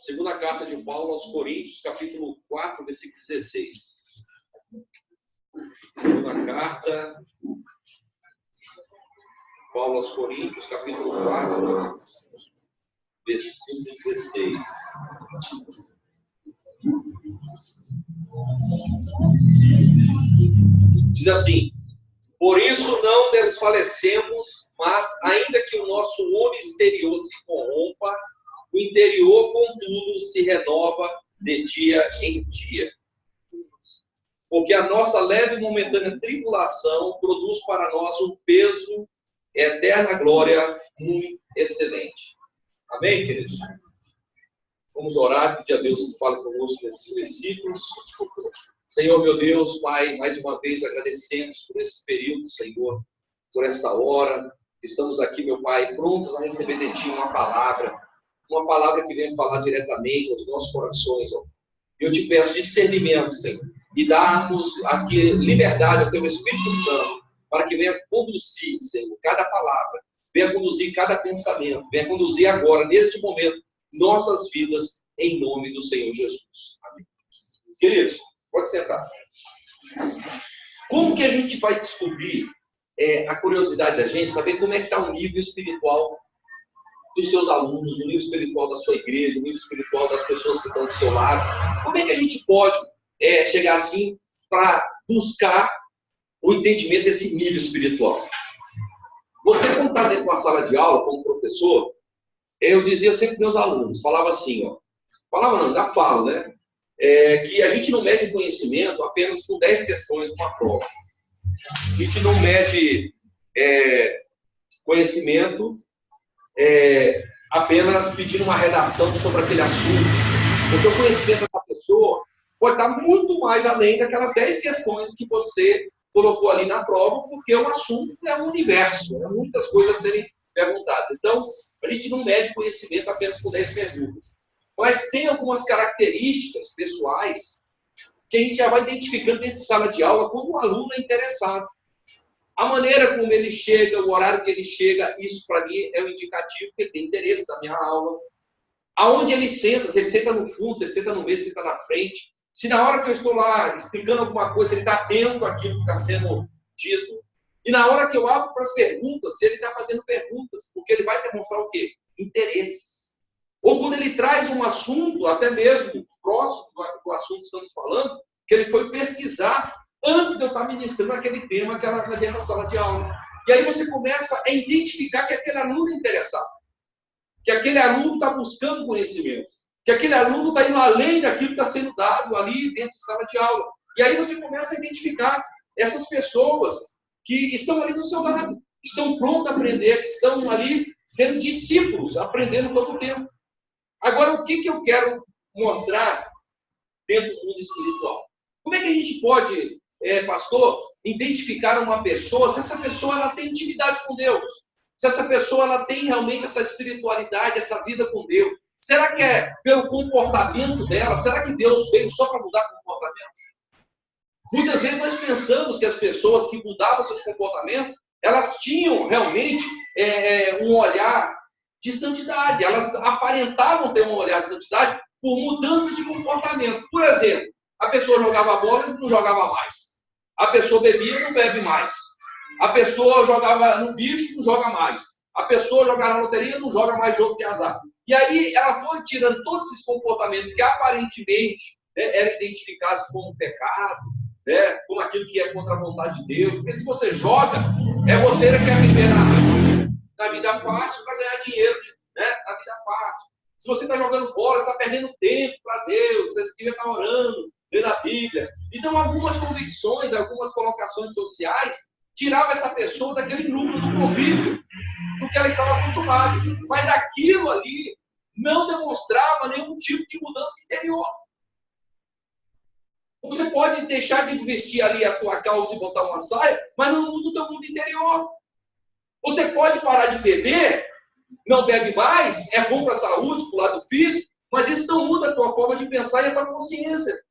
Segunda carta de Paulo aos Coríntios, capítulo 4, versículo 16. Segunda carta, Paulo aos Coríntios, capítulo 4, versículo 16. Diz assim: por isso não desfalecemos, mas ainda que o nosso homem exterior se corrompa, o interior, contudo, se renova de dia em dia. Porque a nossa leve e momentânea tribulação produz para nós um peso, eterna glória, muito excelente. Amém, queridos? Vamos orar, pedir a Deus que fale conosco nesses versículos. Senhor, meu Deus, Pai, mais uma vez agradecemos por esse período, Senhor, por essa hora. Estamos aqui, meu Pai, prontos a receber de Ti uma palavra que venha falar diretamente aos nossos corações, ó. Eu te peço discernimento, Senhor, e dá-nos aqui liberdade ao Teu Espírito Santo, para que venha conduzir, Senhor, cada palavra, venha conduzir cada pensamento, venha conduzir agora, neste momento, nossas vidas, em nome do Senhor Jesus. Amém. Queridos, pode sentar. Como que a gente vai descobrir a curiosidade da gente, saber como é que está o nível espiritual dos seus alunos, o nível espiritual da sua igreja, o nível espiritual das pessoas que estão do seu lado? Como é que a gente pode chegar assim para buscar o entendimento desse nível espiritual? Você, quando está dentro de uma sala de aula, como professor, eu dizia sempre para meus alunos, falava assim, ó, falava não, ainda falo, né? Que a gente não mede conhecimento apenas com 10 questões de uma prova. A gente não mede conhecimento apenas pedindo uma redação sobre aquele assunto. Porque o conhecimento dessa pessoa pode estar muito mais além daquelas 10 questões que você colocou ali na prova, porque o assunto é um universo, muitas coisas a serem perguntadas. Então, a gente não mede conhecimento apenas com 10 perguntas. Mas tem algumas características pessoais que a gente já vai identificando dentro de sala de aula quando o aluno é interessado. A maneira como ele chega, o horário que ele chega, isso para mim é um indicativo que ele tem interesse na minha aula. Aonde ele senta, se ele senta no fundo, se ele senta no meio, se ele está na frente. Se na hora que eu estou lá explicando alguma coisa, ele está atento àquilo que está sendo dito. E na hora que eu abro para as perguntas, se ele está fazendo perguntas, porque ele vai demonstrar o quê? Interesses. Ou quando ele traz um assunto, até mesmo próximo do assunto que estamos falando, que ele foi pesquisar antes de eu estar ministrando aquele tema que era dentro da sala de aula. E aí você começa a identificar que aquele aluno é interessado, que aquele aluno está buscando conhecimento, que aquele aluno está indo além daquilo que está sendo dado ali dentro da sala de aula. E aí você começa a identificar essas pessoas que estão ali do seu lado, que estão prontos a aprender, que estão ali sendo discípulos, aprendendo todo o tempo. Agora, o que eu quero mostrar dentro do mundo espiritual? Como é que a gente pode, pastor, identificar uma pessoa, se essa pessoa ela tem intimidade com Deus? Se essa pessoa ela tem realmente essa espiritualidade, essa vida com Deus? Será que é pelo comportamento dela? Será que Deus veio só para mudar comportamentos? Muitas vezes nós pensamos que as pessoas que mudavam seus comportamentos, elas tinham realmente um olhar de santidade. Elas aparentavam ter um olhar de santidade por mudanças de comportamento. Por exemplo, a pessoa jogava bola e não jogava mais. A pessoa bebia e não bebe mais. A pessoa jogava no bicho e não joga mais. A pessoa jogava na loteria e não joga mais jogo de azar. E aí ela foi tirando todos esses comportamentos que aparentemente eram identificados como pecado, como aquilo que é contra a vontade de Deus. Porque se você joga, você que quer viver na vida fácil para ganhar dinheiro, na vida fácil. Se você está jogando bola, você está perdendo tempo para Deus, você devia estar orando, lendo a Bíblia. Então, algumas convicções, algumas colocações sociais tiravam essa pessoa daquele núcleo do convívio, porque ela estava acostumada. Mas aquilo ali não demonstrava nenhum tipo de mudança interior. Você pode deixar de vestir ali a tua calça e botar uma saia, mas não muda o teu mundo interior. Você pode parar de beber, não bebe mais, é bom para a saúde, para o lado físico, mas isso não muda a tua forma de pensar e a tua consciência.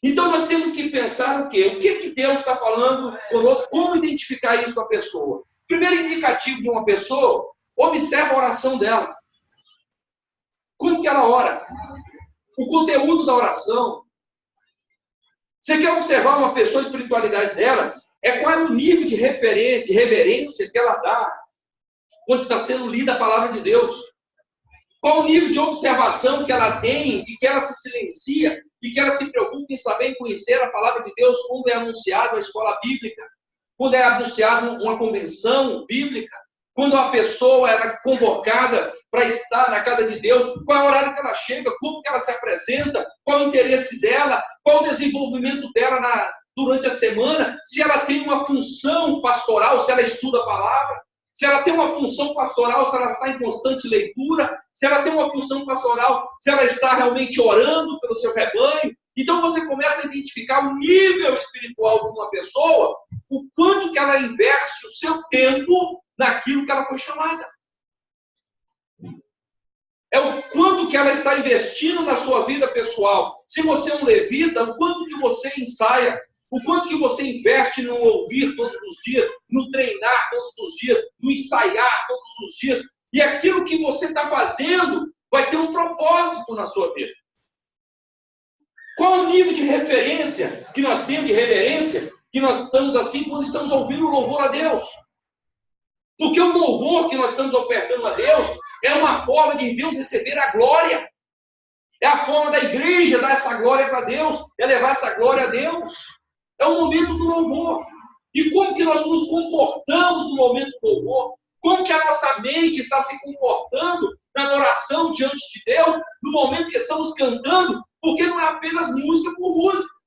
Então nós temos que pensar o quê? O que Deus está falando conosco? Como identificar isso na pessoa? Primeiro indicativo de uma pessoa, observa a oração dela. Quando Como que ela ora? O conteúdo da oração. Você quer observar uma pessoa, a espiritualidade dela? Qual é o nível de reverência que ela dá quando está sendo lida a palavra de Deus? Qual o nível de observação que ela tem e que ela se silencia e que ela se preocupa em saber e conhecer a palavra de Deus quando é anunciado a escola bíblica, quando é anunciado uma convenção bíblica, quando uma pessoa é convocada para estar na casa de Deus, qual é o horário que ela chega, como que ela se apresenta, qual é o interesse dela, qual o desenvolvimento dela durante a semana, se ela tem uma função pastoral, se ela estuda a palavra, se ela tem uma função pastoral, se ela está em constante leitura, se ela tem uma função pastoral, se ela está realmente orando pelo seu rebanho. Então você começa a identificar o nível espiritual de uma pessoa, o quanto que ela investe o seu tempo naquilo que ela foi chamada. É o quanto que ela está investindo na sua vida pessoal. Se você é um levita, o quanto que você ensaia, o quanto que você investe no ouvir todos os dias, no treinar todos os dias, no ensaiar todos os dias. E aquilo que você está fazendo vai ter um propósito na sua vida. Qual o nível de referência que nós temos, de reverência, que nós estamos assim quando estamos ouvindo o louvor a Deus? Porque o louvor que nós estamos ofertando a Deus é uma forma de Deus receber a glória. É a forma da igreja dar essa glória para Deus, é levar essa glória a Deus. É o momento do louvor. E como que nós nos comportamos no momento do louvor? Como que a nossa mente está se comportando na adoração diante de Deus, no momento que estamos cantando? Porque não é apenas música por música.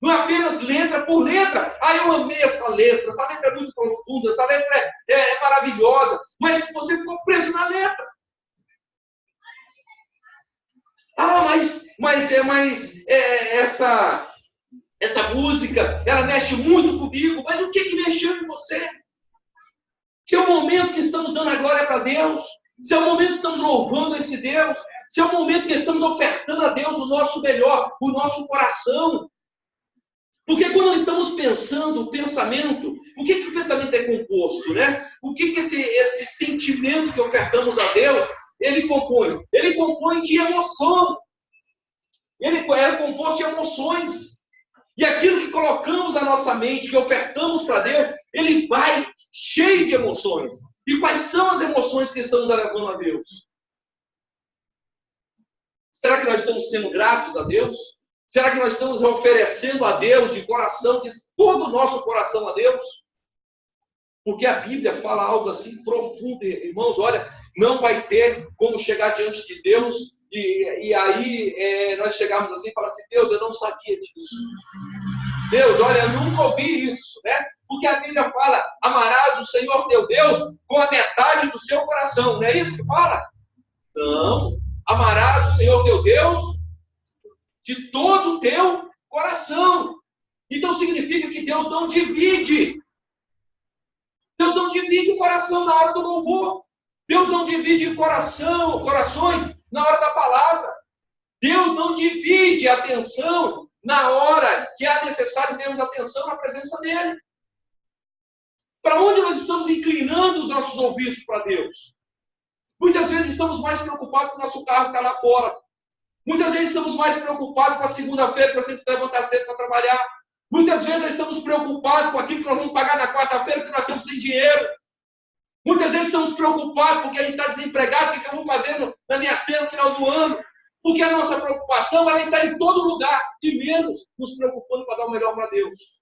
Não é apenas letra por letra. Ah, eu amei essa letra é muito profunda, essa letra é maravilhosa. Mas você ficou preso na letra. Ah, essa música, ela mexe muito comigo. Mas o que mexeu em você? Se é o momento que estamos dando a glória para Deus, se é o momento que estamos louvando esse Deus, se é o momento que estamos ofertando a Deus o nosso melhor, o nosso coração. Porque quando nós estamos pensando o pensamento, o que o pensamento é composto, né? O que esse sentimento que ofertamos a Deus, ele compõe? Ele compõe de emoção. Ele é composto de emoções. E aquilo que colocamos na nossa mente, que ofertamos para Deus, ele vai cheio de emoções. E quais são as emoções que estamos levando a Deus? Será que nós estamos sendo gratos a Deus? Será que nós estamos oferecendo a Deus de coração, de todo o nosso coração a Deus? Porque a Bíblia fala algo assim profundo, irmãos. Olha, não vai ter como chegar diante de Deus e aí nós chegarmos assim e falar assim: Deus, eu não sabia disso. Deus, olha, eu nunca ouvi isso, né? Porque a Bíblia fala: amarás o Senhor teu Deus com a metade do seu coração. Não é isso que fala? Não. Amarás o Senhor teu Deus de todo o teu coração. Então significa que Deus não divide. Deus não divide o coração na hora do louvor. Deus não divide corações na hora da palavra. Deus não divide a atenção na hora que é necessário termos atenção na presença dEle. Para onde nós estamos inclinando os nossos ouvidos para Deus? Muitas vezes estamos mais preocupados com o nosso carro que está lá fora. Muitas vezes estamos mais preocupados com a segunda-feira que nós temos que levantar cedo para trabalhar. Muitas vezes nós estamos preocupados com aquilo que nós vamos pagar na quarta-feira porque nós estamos sem dinheiro. Muitas vezes estamos preocupados porque a gente está desempregado, o que eu vou fazer na minha cena no final do ano? Porque a nossa preocupação ela está em todo lugar e menos nos preocupando para dar o melhor para Deus.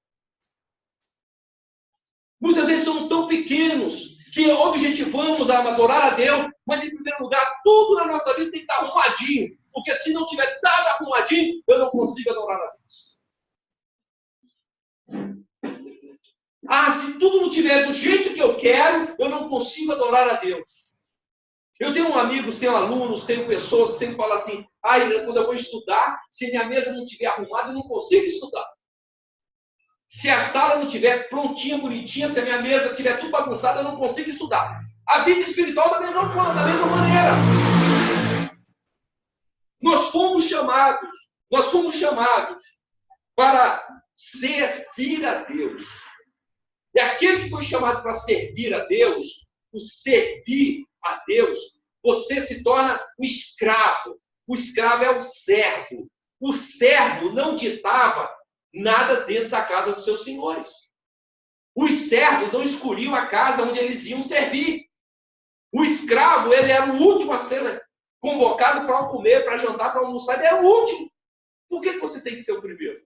Muitas vezes somos tão pequenos que objetivamos a adorar a Deus, mas em primeiro lugar, tudo na nossa vida tem que estar arrumadinho. Porque se não tiver nada arrumadinho, eu não consigo adorar a Deus. Ah, se tudo não tiver do jeito que eu quero, eu não consigo adorar a Deus. Eu tenho amigos, tenho alunos, tenho pessoas que sempre falam assim: quando eu vou estudar, se minha mesa não estiver arrumada, eu não consigo estudar. Se a sala não estiver prontinha, bonitinha, se a minha mesa estiver tudo bagunçada, eu não consigo estudar. A vida espiritual da mesma forma, da mesma maneira. Nós fomos chamados para servir a Deus. E aquele que foi chamado para servir a Deus, o servir a Deus, você se torna um escravo. O escravo é o servo. O servo não ditava nada dentro da casa dos seus senhores. Os servos não escolhiam a casa onde eles iam servir. O escravo, ele era o último a ser convocado para comer, para jantar, para almoçar. Ele era o último. Por que você tem que ser o primeiro?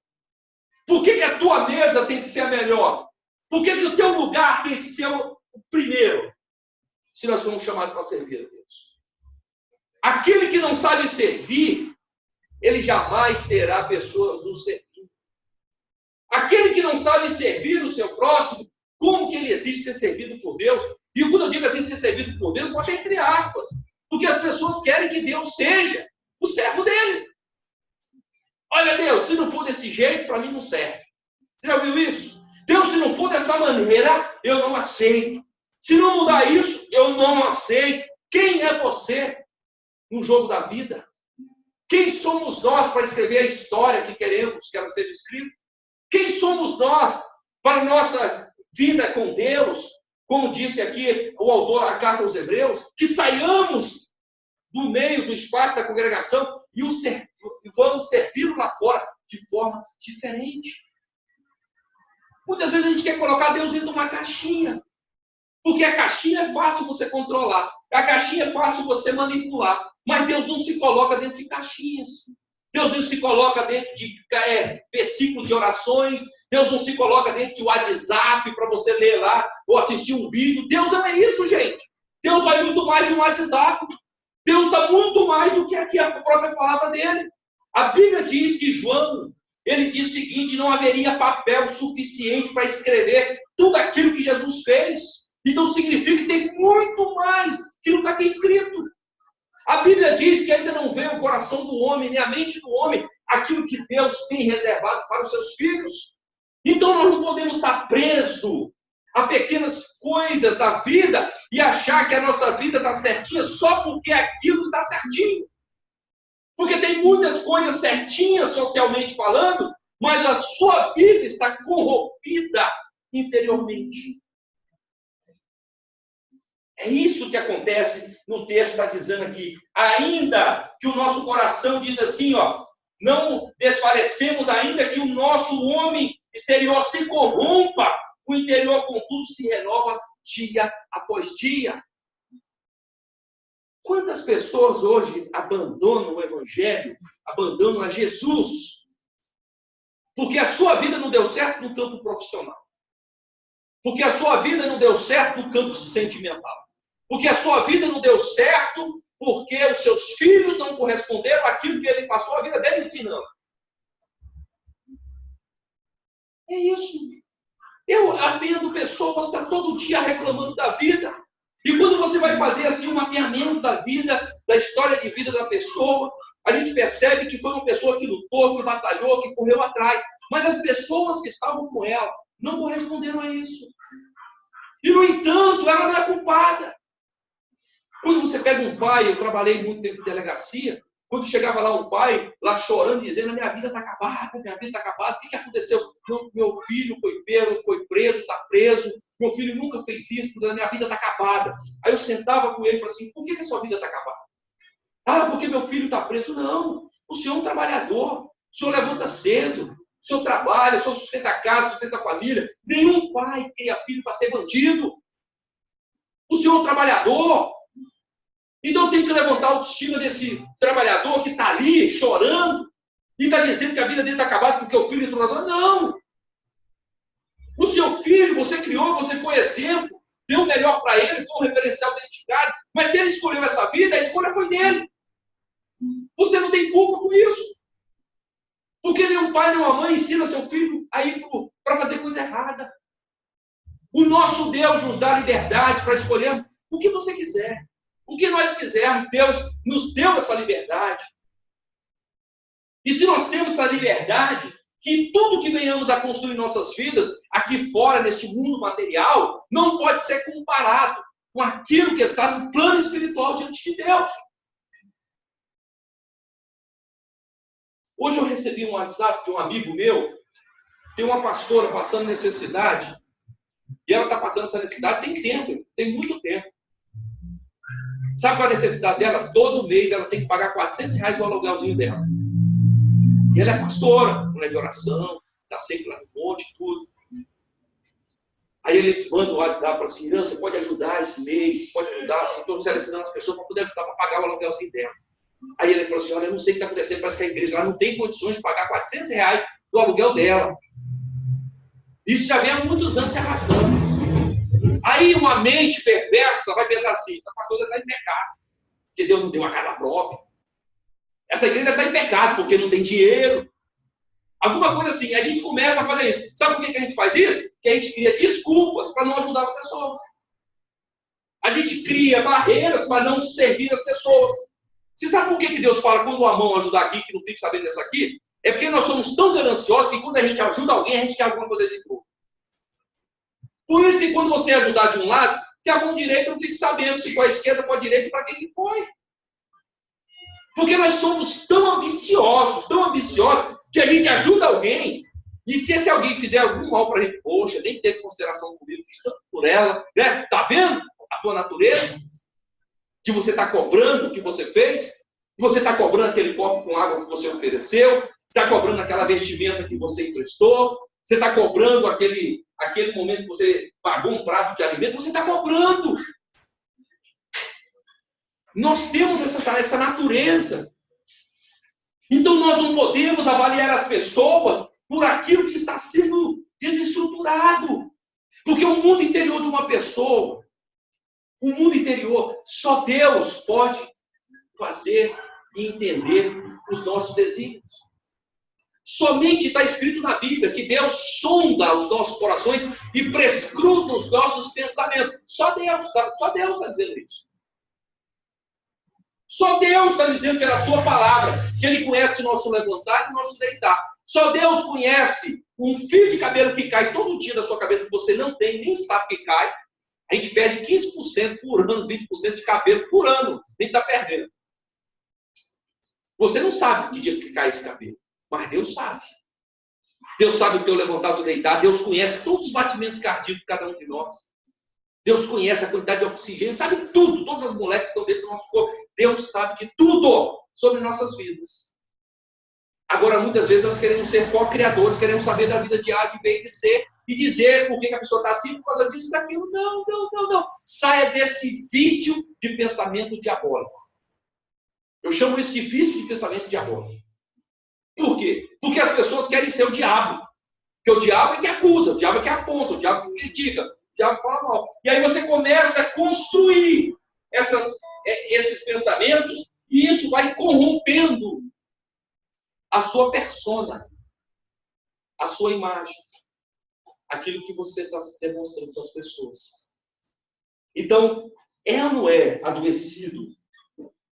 Por que a tua mesa tem que ser a melhor? Por que o teu lugar tem que ser o primeiro? Se nós somos chamados para servir a Deus. Aquele que não sabe servir, ele jamais terá pessoas o servindo. Aquele que não sabe servir o seu próximo, como que ele exige ser servido por Deus? E quando eu digo assim, ser servido por Deus, bota entre aspas. Porque as pessoas querem que Deus seja o servo dele. Olha, Deus, se não for desse jeito, para mim não serve. Você já viu isso? Deus, se não for dessa maneira, eu não aceito. Se não mudar isso, eu não aceito. Quem é você no jogo da vida? Quem somos nós para escrever a história que queremos que ela seja escrita? Quem somos nós para a nossa vida com Deus? Como disse aqui o autor da carta aos Hebreus, que saiamos do meio do espaço da congregação e vamos servi-lo lá fora de forma diferente. Muitas vezes a gente quer colocar Deus dentro de uma caixinha, porque a caixinha é fácil você controlar, a caixinha é fácil você manipular, mas Deus não se coloca dentro de caixinhas. Deus não se coloca dentro de versículo de orações. Deus não se coloca dentro de WhatsApp para você ler lá ou assistir um vídeo. Deus não é isso, gente. Deus vai muito mais de um WhatsApp. Deus está muito mais do que aqui a própria palavra dele. A Bíblia diz que João, ele diz o seguinte, não haveria papel suficiente para escrever tudo aquilo que Jesus fez. Então significa que tem muito mais que não está aqui escrito. A Bíblia diz que ainda não vê o coração do homem, nem a mente do homem, aquilo que Deus tem reservado para os seus filhos. Então nós não podemos estar presos a pequenas coisas da vida e achar que a nossa vida está certinha só porque aquilo está certinho. Porque tem muitas coisas certinhas socialmente falando, mas a sua vida está corrompida interiormente. É isso que acontece no texto, está dizendo aqui. Ainda que o nosso coração diz assim, ó, não desfalecemos ainda que o nosso homem exterior se corrompa, o interior, contudo, se renova dia após dia. Quantas pessoas hoje abandonam o Evangelho, abandonam a Jesus, porque a sua vida não deu certo no campo profissional, porque a sua vida não deu certo no campo sentimental, porque a sua vida não deu certo porque os seus filhos não corresponderam àquilo que ele passou a vida dele ensinando. É isso. Eu atendo pessoas que estão todo dia reclamando da vida. E quando você vai fazer assim um mapeamento da vida, da história de vida da pessoa, a gente percebe que foi uma pessoa que lutou, que batalhou, que correu atrás. Mas as pessoas que estavam com ela não corresponderam a isso. E, no entanto, ela não é culpada. Quando você pega um pai, eu trabalhei muito tempo em delegacia, quando chegava lá um pai, lá chorando, dizendo, minha vida está acabada, minha vida está acabada, o que aconteceu? Meu filho foi preso, está preso, meu filho nunca fez isso, minha vida está acabada. Aí eu sentava com ele e falava assim, por que a sua vida está acabada? Ah, porque meu filho está preso. Não, o senhor é um trabalhador, o senhor levanta cedo, o senhor trabalha, o senhor sustenta a casa, sustenta a família. Nenhum pai cria filho para ser bandido. O senhor é um trabalhador. Então tem que levantar a autoestima desse trabalhador que está ali chorando e está dizendo que a vida dele está acabada porque o filho entrou na dor. Não! O seu filho, você criou, você foi exemplo, deu o melhor para ele, foi um referencial dentro de casa, mas se ele escolheu essa vida, a escolha foi dele. Você não tem culpa com isso. Porque nenhum pai, nenhuma mãe ensina seu filho a ir para fazer coisa errada. O nosso Deus nos dá liberdade para escolher o que você quiser. O que nós quisermos, Deus nos deu essa liberdade. E se nós temos essa liberdade, que tudo que venhamos a construir em nossas vidas, aqui fora, neste mundo material, não pode ser comparado com aquilo que está no plano espiritual diante de Deus. Hoje eu recebi um WhatsApp de um amigo meu, tem uma pastora passando necessidade, e ela está passando essa necessidade tem tempo, tem muito tempo. Sabe qual é a necessidade dela? Todo mês ela tem que pagar R$400 do aluguelzinho dela. E ela é pastora, mulher de oração, está sempre lá no monte, tudo. Aí ele manda um WhatsApp para assim, você pode ajudar esse mês, pode ajudar, assim, estou selecionando as pessoas para poder ajudar para pagar o aluguelzinho dela. Aí ele falou assim, olha, eu não sei o que está acontecendo, parece que a igreja lá não tem condições de pagar R$400 do aluguel dela. Isso já vem há muitos anos se arrastando. Aí uma mente perversa vai pensar assim, essa pastora está em pecado, porque Deus não deu uma casa própria. Essa igreja está em pecado, porque não tem dinheiro. Alguma coisa assim, a gente começa a fazer isso. Sabe por que a gente faz isso? Porque a gente cria desculpas para não ajudar as pessoas. A gente cria barreiras para não servir as pessoas. Você sabe por que Deus fala, quando a mão ajudar aqui, que não fique sabendo dessa aqui? É porque nós somos tão gananciosos que quando a gente ajuda alguém, a gente quer alguma coisa de novo. Por isso que quando você ajudar de um lado, que a mão direita não fique sabendo se foi a esquerda, foi a direita, para quem que foi. Porque nós somos tão ambiciosos, que a gente ajuda alguém, e se esse alguém fizer algum mal para a gente, poxa, nem teve consideração comigo, fiz tanto por ela, né? Tá vendo a tua natureza? Que você está cobrando o que você fez? Você está cobrando aquele copo com água que você ofereceu? Você está cobrando aquela vestimenta que você emprestou? Você está cobrando aquele momento que você pagou um prato de alimento? Você está cobrando. Nós temos essa natureza. Então nós não podemos avaliar as pessoas por aquilo que está sendo desestruturado. Porque o mundo interior de uma pessoa, o mundo interior, só Deus pode fazer e entender os nossos desígnios. Somente está escrito na Bíblia que Deus sonda os nossos corações e prescruta os nossos pensamentos. Só Deus está dizendo isso. Só Deus está dizendo que é a sua palavra, que Ele conhece o nosso levantar e o nosso deitar. Só Deus conhece um fio de cabelo que cai todo dia da sua cabeça, que você não tem, nem sabe que cai. A gente perde 15% por ano, 20% de cabelo por ano. A gente está perdendo. Você não sabe que dia que cai esse cabelo, mas Deus sabe. Deus sabe o teu levantar, o teu deitar. Deus conhece todos os batimentos cardíacos de cada um de nós. Deus conhece a quantidade de oxigênio, sabe tudo. Todas as moléculas que estão dentro do nosso corpo. Deus sabe de tudo sobre nossas vidas. Agora, muitas vezes, nós queremos ser co-criadores, queremos saber da vida de A, de B e de C, e dizer por que a pessoa está assim, por causa disso e daquilo. Não. Saia desse vício de pensamento diabólico. Eu chamo isso de vício de pensamento diabólico. Por quê? Porque as pessoas querem ser o diabo. Porque o diabo é que acusa, o diabo é que aponta, o diabo é que critica, o diabo fala mal. E aí você começa a construir esses pensamentos e isso vai corrompendo a sua persona, a sua imagem, aquilo que você está demonstrando para as pessoas. Então, é ou não é adoecido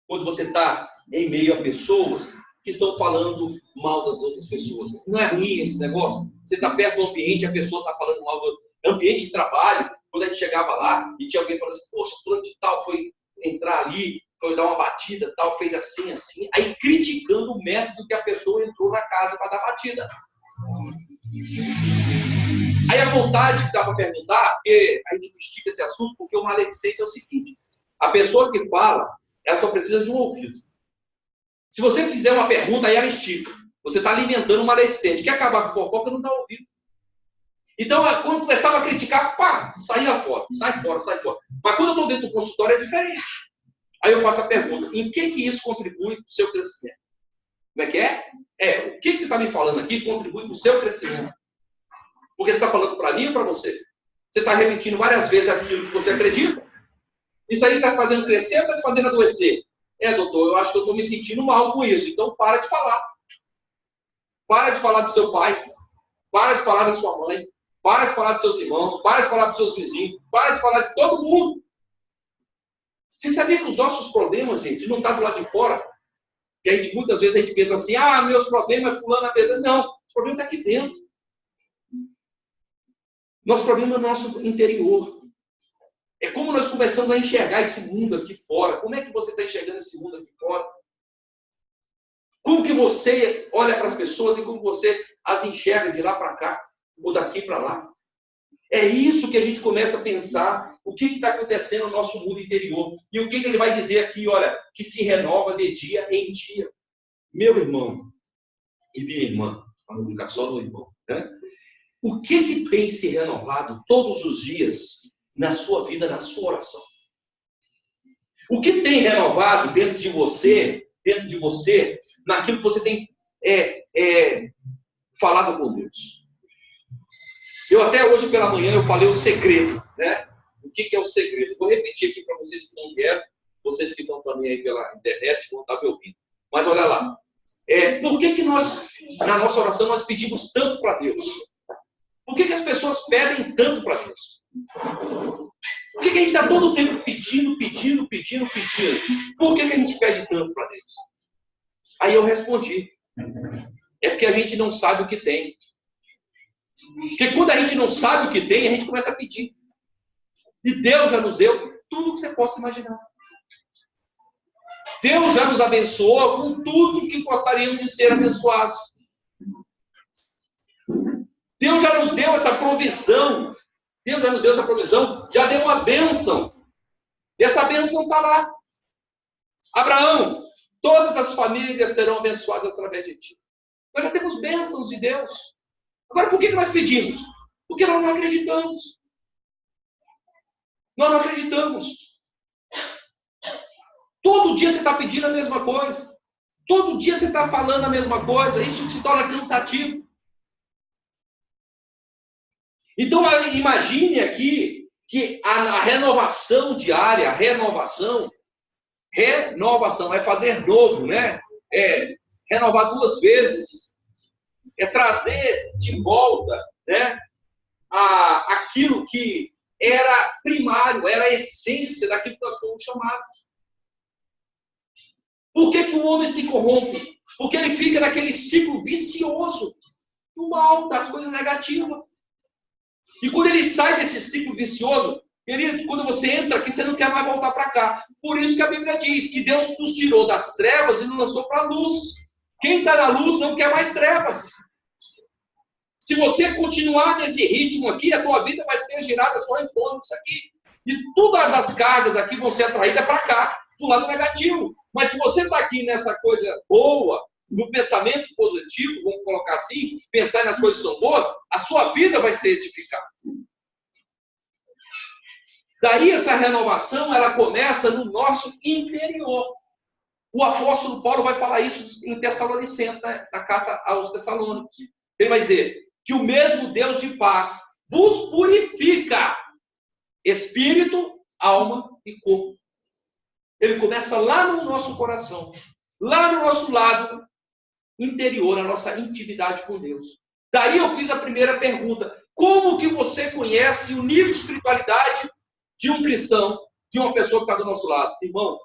quando você está em meio a pessoas que estão falando mal das outras pessoas? Não é ruim esse negócio? Você está perto do ambiente, a pessoa está falando mal do ambiente de trabalho. Quando a gente chegava lá e tinha alguém falando assim, poxa, fulano de tal foi entrar ali, foi dar uma batida, tal, fez assim, aí criticando o método que a pessoa entrou na casa para dar batida. Aí a vontade que dá para perguntar, porque a gente estica esse assunto, porque o maledicente é o seguinte, a pessoa que fala, ela só precisa de um ouvido. Se você fizer uma pergunta, aí ela estica. Você está alimentando um maledicente. Quer acabar com fofoca, não dá ouvido. Então, quando começava a criticar, pá, saia fora, sai fora. Mas quando eu estou dentro do consultório, é diferente. Aí eu faço a pergunta, em que isso contribui para o seu crescimento? Como é que é? O que você está me falando aqui contribui para o seu crescimento? Porque você está falando para mim ou para você? Você está repetindo várias vezes aquilo que você acredita? Isso aí está te fazendo crescer ou está te fazendo adoecer? Doutor, eu acho que eu estou me sentindo mal com isso. Então, para de falar. Para de falar do seu pai. Para de falar da sua mãe. Para de falar dos seus irmãos. Para de falar dos seus vizinhos. Para de falar de todo mundo. Você sabia que os nossos problemas, gente, não estão do lado de fora? Que muitas vezes a gente pensa assim, meus problemas é fulano, a pedra. Não, os problemas estão aqui dentro. Nosso problema é o nosso interior. É como nós começamos a enxergar esse mundo aqui fora. Como é que você está enxergando esse mundo aqui fora? Como que você olha para as pessoas e como você as enxerga de lá para cá, ou daqui para lá? É isso que a gente começa a pensar, o que está acontecendo no nosso mundo interior. E o que ele vai dizer aqui, olha, que se renova de dia em dia. Meu irmão e minha irmã, para não ficar só no irmão, né? O que tem se renovado todos os dias na sua vida, na sua oração? O que tem renovado dentro de você, naquilo que você tem falado com Deus? Eu até hoje pela manhã eu falei o segredo, né? O que é o segredo? Vou repetir aqui para vocês que não vieram, vocês que estão também aí pela internet vão estar me ouvindo. Mas olha lá, por que nós, na nossa oração, nós pedimos tanto para Deus? Por que as pessoas pedem tanto para Deus? Por que a gente está todo o tempo pedindo? Por que a gente pede tanto para Deus? Aí eu respondi, é porque a gente não sabe o que tem. Porque quando a gente não sabe o que tem, a gente começa a pedir. E Deus já nos deu tudo o que você possa imaginar. Deus já nos abençoou com tudo que gostaríamos de ser abençoados. Deus já nos deu essa provisão. Já deu uma bênção. E essa bênção está lá. Abraão, todas as famílias serão abençoadas através de ti. Nós já temos bênçãos de Deus. Agora, por que nós pedimos? Porque nós não acreditamos. Nós não acreditamos. Todo dia você está pedindo a mesma coisa. Todo dia você está falando a mesma coisa. Isso se torna cansativo. Então, imagine aqui que a renovação diária, renovação é fazer novo, né? É renovar 2 vezes. É trazer de volta, né, aquilo que era primário, era a essência daquilo que nós fomos chamados. Por que o homem se corrompe? Porque ele fica naquele ciclo vicioso do mal, das coisas negativas. E quando ele sai desse ciclo vicioso, queridos, quando você entra aqui, você não quer mais voltar para cá. Por isso que a Bíblia diz que Deus nos tirou das trevas e nos lançou para a luz. Quem está na luz não quer mais trevas. Se você continuar nesse ritmo aqui, a tua vida vai ser girada só em torno disso aqui. E todas as cargas aqui vão ser atraídas para cá, do lado negativo. Mas se você está aqui nessa coisa boa, no pensamento positivo, vamos colocar assim, pensar nas coisas que são boas, a sua vida vai ser edificada. Daí essa renovação, ela começa no nosso interior. O apóstolo Paulo vai falar isso em Tessalonicenses, né? Na carta aos Tessalônicos. Ele vai dizer que o mesmo Deus de paz vos purifica, espírito, alma e corpo. Ele começa lá no nosso coração, lá no nosso lado interior, a nossa intimidade com Deus. Daí eu fiz a primeira pergunta: como que você conhece o nível de espiritualidade de um cristão, de uma pessoa que está do nosso lado? Irmão,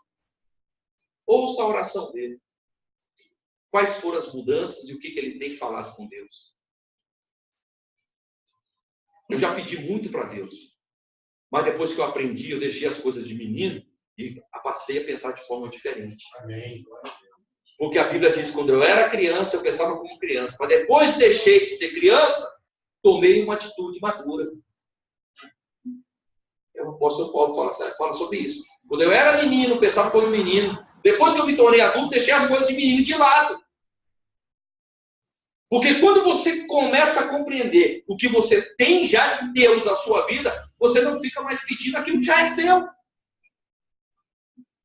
ouça a oração dele. Quais foram as mudanças e o que ele tem falado com Deus? Eu já pedi muito para Deus, mas depois que eu aprendi, eu deixei as coisas de menino e passei a pensar de forma diferente. Amém. Porque a Bíblia diz que quando eu era criança, eu pensava como criança. Mas depois que deixei de ser criança, tomei uma atitude madura. O apóstolo Paulo fala sobre isso. Quando eu era menino, eu pensava como menino. Depois que eu me tornei adulto, deixei as coisas de menino de lado. Porque quando você começa a compreender o que você tem já de Deus na sua vida, você não fica mais pedindo aquilo que já é seu.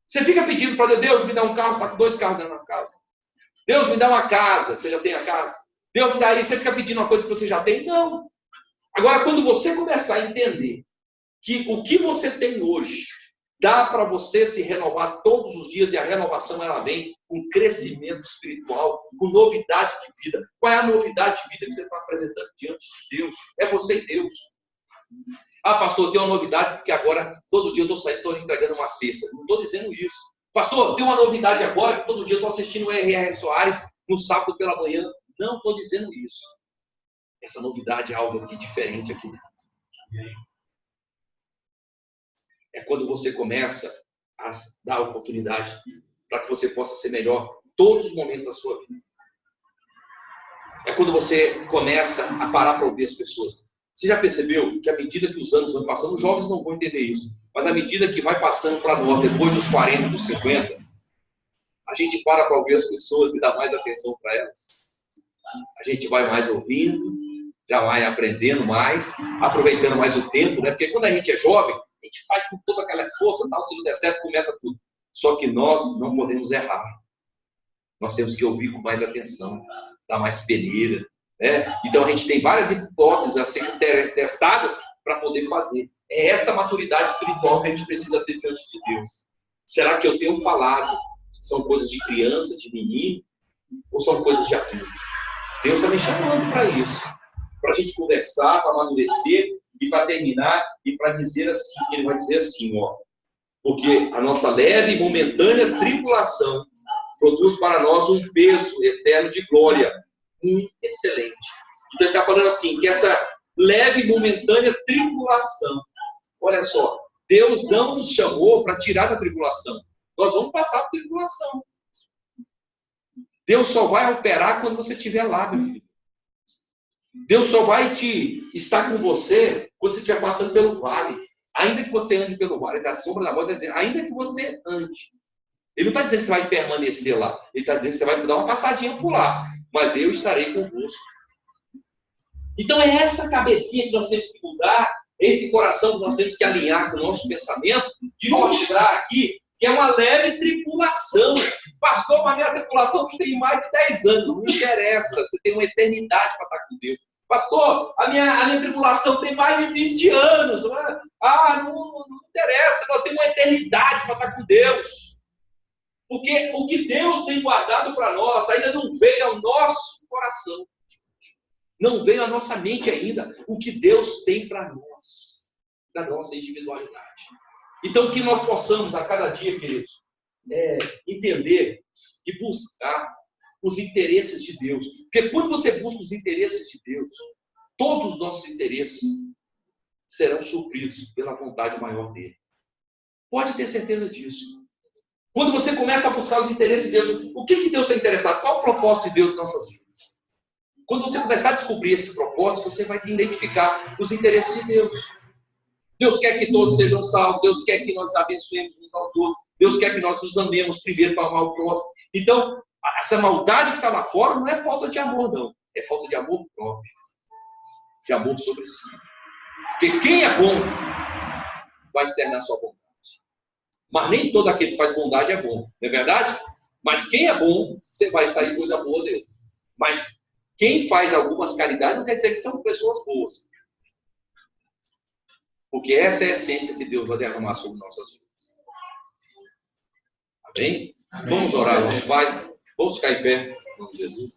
Você fica pedindo para Deus, me dá um carro, está com 2 carros dentro da casa. Deus me dá uma casa, você já tem a casa. Deus me dá isso, você fica pedindo uma coisa que você já tem? Não. Agora, quando você começar a entender que o que você tem hoje dá para você se renovar todos os dias, e a renovação ela vem com crescimento espiritual, com novidade de vida. Qual é a novidade de vida que você está apresentando diante de Deus? É você e Deus. Ah, pastor, tem uma novidade, porque agora, todo dia eu estou saindo, estou entregando uma cesta. Não estou dizendo isso. Pastor, tem uma novidade agora, que todo dia eu estou assistindo o R.R. Soares no sábado pela manhã. Não estou dizendo isso. Essa novidade é algo aqui diferente aqui dentro. É quando você começa a dar oportunidade para que você possa ser melhor todos os momentos da sua vida. É quando você começa a parar para ouvir as pessoas. Você já percebeu que à medida que os anos vão passando, os jovens não vão entender isso, mas à medida que vai passando para nós, depois dos 40, dos 50, a gente para ouvir as pessoas e dá mais atenção para elas. A gente vai mais ouvindo, já vai aprendendo mais, aproveitando mais o tempo, né? Porque quando a gente é jovem, a gente faz com toda aquela força, tal, se não der certo, começa tudo. Só que nós não podemos errar. Nós temos que ouvir com mais atenção, dar mais peneira, né? Então a gente tem várias hipóteses a serem testadas para poder fazer. É essa maturidade espiritual que a gente precisa ter diante de Deus. Será que eu tenho falado? São coisas de criança, de menino? Ou são coisas de adulto? Deus está me chamando para isso. Para a gente conversar, para amadurecer e para terminar e para dizer assim, ele vai dizer assim, ó. Porque a nossa leve e momentânea tribulação produz para nós um peso eterno de glória, excelente. Então ele está falando assim, que essa leve e momentânea tribulação, olha só, Deus não nos chamou para tirar da tribulação. Nós vamos passar por tribulação. Deus só vai operar quando você estiver lá, meu filho. Deus só vai estar com você quando você estiver passando pelo vale. Ainda que você ande pelo vale da sombra da morte, ainda que você ande. Ele não está dizendo que você vai permanecer lá. Ele está dizendo que você vai dar uma passadinha por lá. Mas eu estarei convosco. Então é essa cabecinha que nós temos que mudar, esse coração que nós temos que alinhar com o nosso pensamento, de mostrar aqui que é uma leve tribulação. Pastor, mas a minha tribulação tem mais de 10 anos. Não interessa, você tem uma eternidade para estar com Deus. Pastor, a minha tribulação tem mais de 20 anos. Não interessa, nós temos uma eternidade para estar com Deus. Porque o que Deus tem guardado para nós ainda não veio ao nosso coração. Não veio à nossa mente ainda o que Deus tem para nós, da nossa individualidade. Então, que nós possamos, a cada dia, queridos, entender e buscar os interesses de Deus. Porque quando você busca os interesses de Deus, todos os nossos interesses serão supridos pela vontade maior dele. Pode ter certeza disso. Quando você começa a buscar os interesses de Deus, o que Deus está interessado? Qual o propósito de Deus em nossas vidas? Quando você começar a descobrir esse propósito, você vai identificar os interesses de Deus. Deus quer que todos sejam salvos, Deus quer que nós abençoemos uns aos outros, Deus quer que nós nos amemos primeiro para amar o próximo. Então, essa maldade que está lá fora não é falta de amor, não. É falta de amor próprio. De amor sobre si. Porque quem é bom vai externar sua bondade. Mas nem todo aquele que faz bondade é bom, não é verdade? Mas quem é bom, você vai sair coisa boa dele. Mas quem faz algumas caridades não quer dizer que são pessoas boas. Porque essa é a essência que Deus vai derramar sobre nossas vidas. Amém? Vamos orar, nosso Pai. Vamos ficar em pé, em nome de Jesus.